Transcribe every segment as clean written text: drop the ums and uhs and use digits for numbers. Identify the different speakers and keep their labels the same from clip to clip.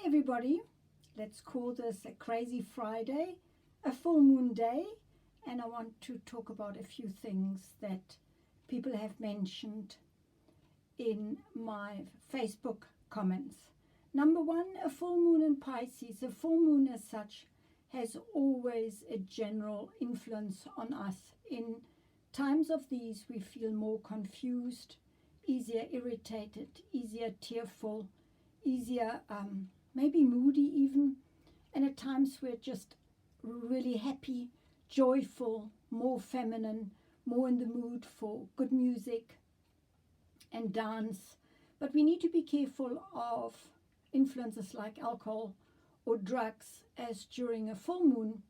Speaker 1: everybody. Let's call this a crazy Friday, a full moon day, and I want to talk about a few things that people have mentioned in my Facebook comments. Number one, a full moon in Pisces. A full moon as such has always a general influence on us. In times of these, we feel more confused, easier irritated, easier tearful, easier maybe moody even, and at times we're just really happy, joyful, more feminine, more in the mood for good music and dance. But we need to be careful of influences like alcohol or drugs, as during a full moon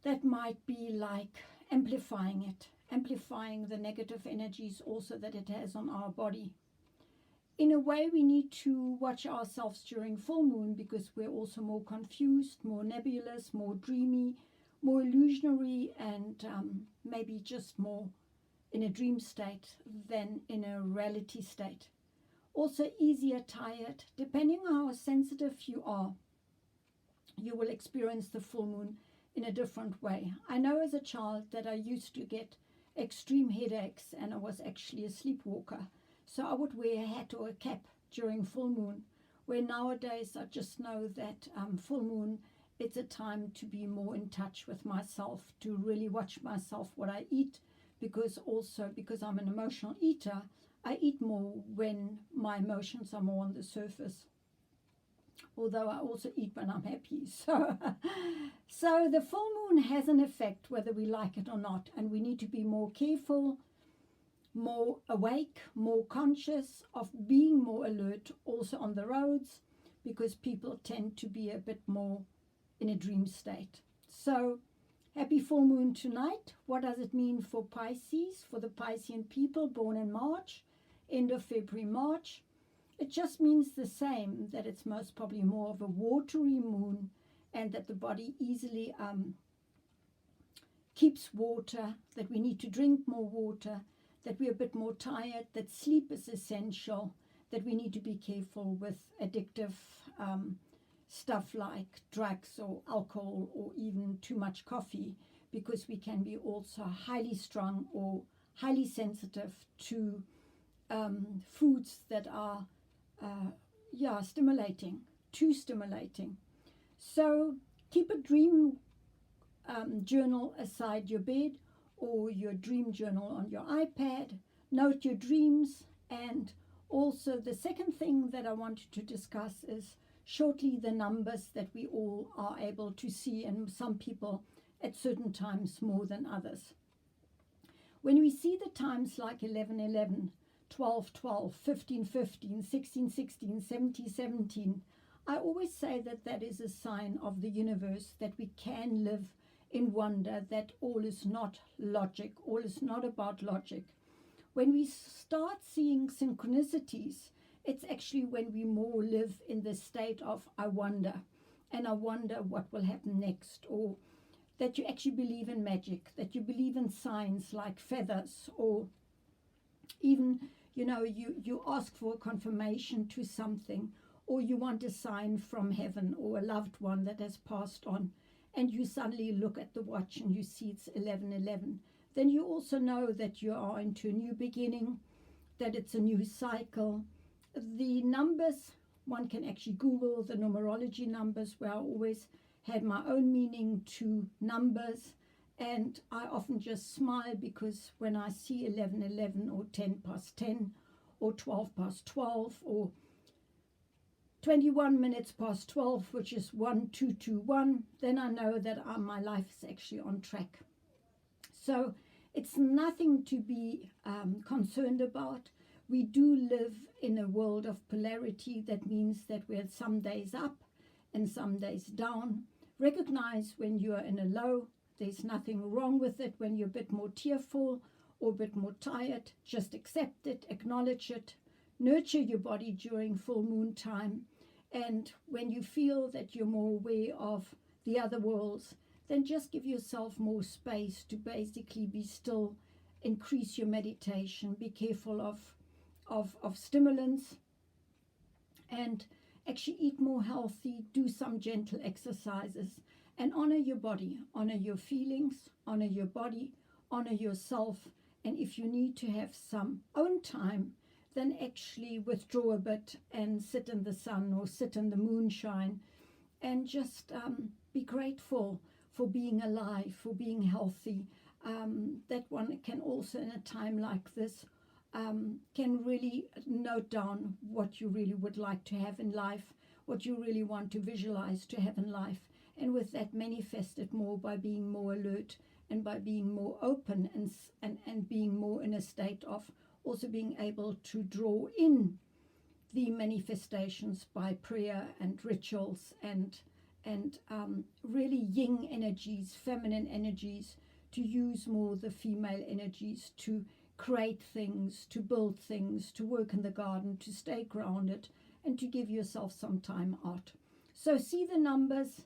Speaker 1: that might be like amplifying the negative energies also that it has on our body. In a way, we need to watch ourselves during full moon because we're also more confused, more nebulous, more dreamy, more illusionary, and maybe just more in a dream state than in a reality state. Also easier tired. Depending on how sensitive you are, you will experience the full moon in a different way. I know as a child that I used to get extreme headaches and I was actually a sleepwalker. So I would wear a hat or a cap during full moon, where nowadays I just know that full moon, it's a time to be more in touch with myself, to really watch myself, what I eat, because I'm an emotional eater, I eat more when my emotions are more on the surface. Although I also eat when I'm happy. So the full moon has an effect whether we like it or not, and we need to be more careful, more awake, more conscious of being more alert also on the roads, because people tend to be a bit more in a dream state. So happy full moon tonight. What does it mean for Pisces, for the Piscean people born in March, end of February, March? It just means the same, that it's most probably more of a watery moon and that the body easily keeps water, that we need to drink more water, that we're a bit more tired, that sleep is essential, that we need to be careful with addictive stuff like drugs or alcohol or even too much coffee, because we can be also highly strung or highly sensitive to foods that are stimulating, too stimulating. So keep a dream journal aside your bed, or your dream journal on your iPad. Note your dreams. And also the second thing that I wanted to discuss is shortly the numbers that we all are able to see, and some people at certain times more than others. When we see the times like 11:11, 12:12, 15:15, 16:16, 17:17, I always say that that is a sign of the universe, that we can live in wonder, that all is not logic, all is not about logic. When we start seeing synchronicities, it's actually when we more live in the state of I wonder, and I wonder what will happen next, or that you actually believe in magic, that you believe in signs like feathers, or even, you ask for a confirmation to something, or you want a sign from heaven or a loved one that has passed on, and you suddenly look at the watch and you see it's 11:11, then you also know that you are into a new beginning, that it's a new cycle. The numbers, one can actually Google the numerology numbers, where I always had my own meaning to numbers, and I often just smile because when I see 11:11 or 10:10 or 12:12 or 21 minutes past 12, which is 1221, then I know that my life is actually on track. So it's nothing to be concerned about. We do live in a world of polarity. That means that we're some days up and some days down. Recognize when you're in a low. There's nothing wrong with it. When you're a bit more tearful or a bit more tired, just accept it, acknowledge it, nurture your body during full moon time. And when you feel that you're more aware of the other worlds, then just give yourself more space to basically be still, increase your meditation, be careful of stimulants, and actually eat more healthy, do some gentle exercises, and honor your body, honor your feelings, honor your body, honor yourself. And if you need to have some own time, then actually withdraw a bit and sit in the sun or sit in the moonshine and just be grateful for being alive, for being healthy. That one can also, in a time like this, can really note down what you really would like to have in life, what you really want to visualize to have in life, and with that manifest it more by being more alert and by being more open and being more in a state of also being able to draw in the manifestations by prayer and rituals and really yin energies, feminine energies, to use more the female energies to create things, to build things, to work in the garden, to stay grounded, and to give yourself some time out. So see the numbers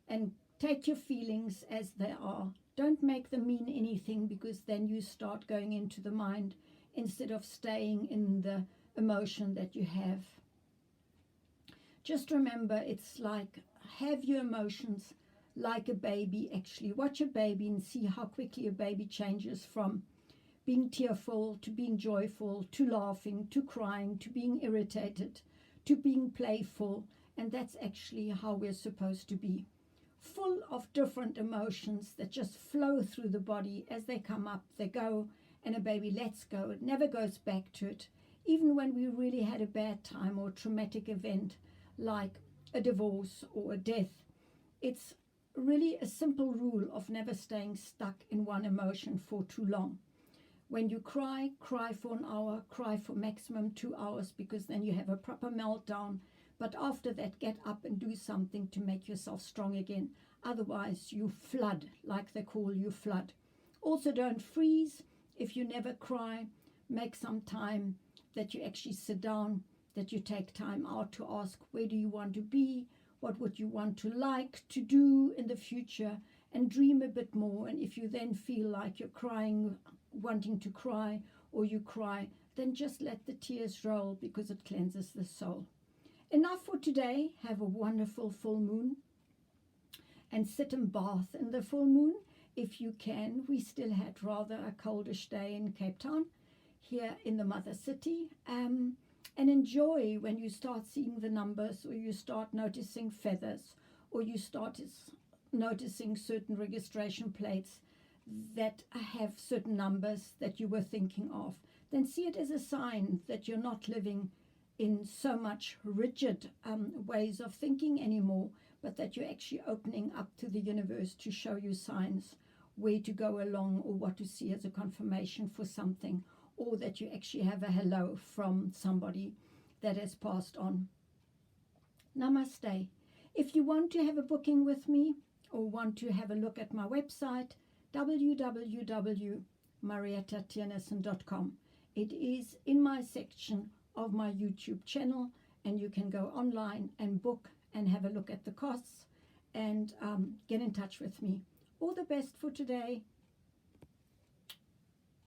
Speaker 1: and take your feelings as they are. Don't make them mean anything, because then you start going into the mind instead of staying in the emotion that you have. Just remember, it's like, have your emotions like a baby. Actually watch a baby and see how quickly a baby changes from being tearful to being joyful to laughing to crying to being irritated to being playful. And that's actually how we're supposed to be, full of different emotions that just flow through the body. As they come up, they go, and a baby lets go. It never goes back to it. Even when we really had a bad time or traumatic event like a divorce or a death, it's really a simple rule of never staying stuck in one emotion for too long. When you cry, cry for an hour, cry for maximum 2 hours, because then you have a proper meltdown. But after that, get up and do something to make yourself strong again. Otherwise, you flood, like they call you, flood. Also, don't freeze. If you never cry, make some time that you actually sit down, that you take time out to ask, where do you want to be? What would you want to like to do in the future? And dream a bit more. And if you then feel like you're crying, wanting to cry, or you cry, then just let the tears roll, because it cleanses the soul. Enough for today. Have a wonderful full moon and sit and bath in the full moon if you can. We still had rather a coldish day in Cape Town, here in the mother city. And enjoy when you start seeing the numbers, or you start noticing feathers, or you start noticing certain registration plates that have certain numbers that you were thinking of. Then see it as a sign that you're not living in so much rigid ways of thinking anymore, but that you're actually opening up to the universe to show you signs where to go along, or what to see as a confirmation for something, or that you actually have a hello from somebody that has passed on. Namaste. If you want to have a booking with me, or want to have a look at my website, www.mariettatiernison.com. It is in my section of my YouTube channel, and you can go online and book and have a look at the costs and get in touch with me. All the best for today.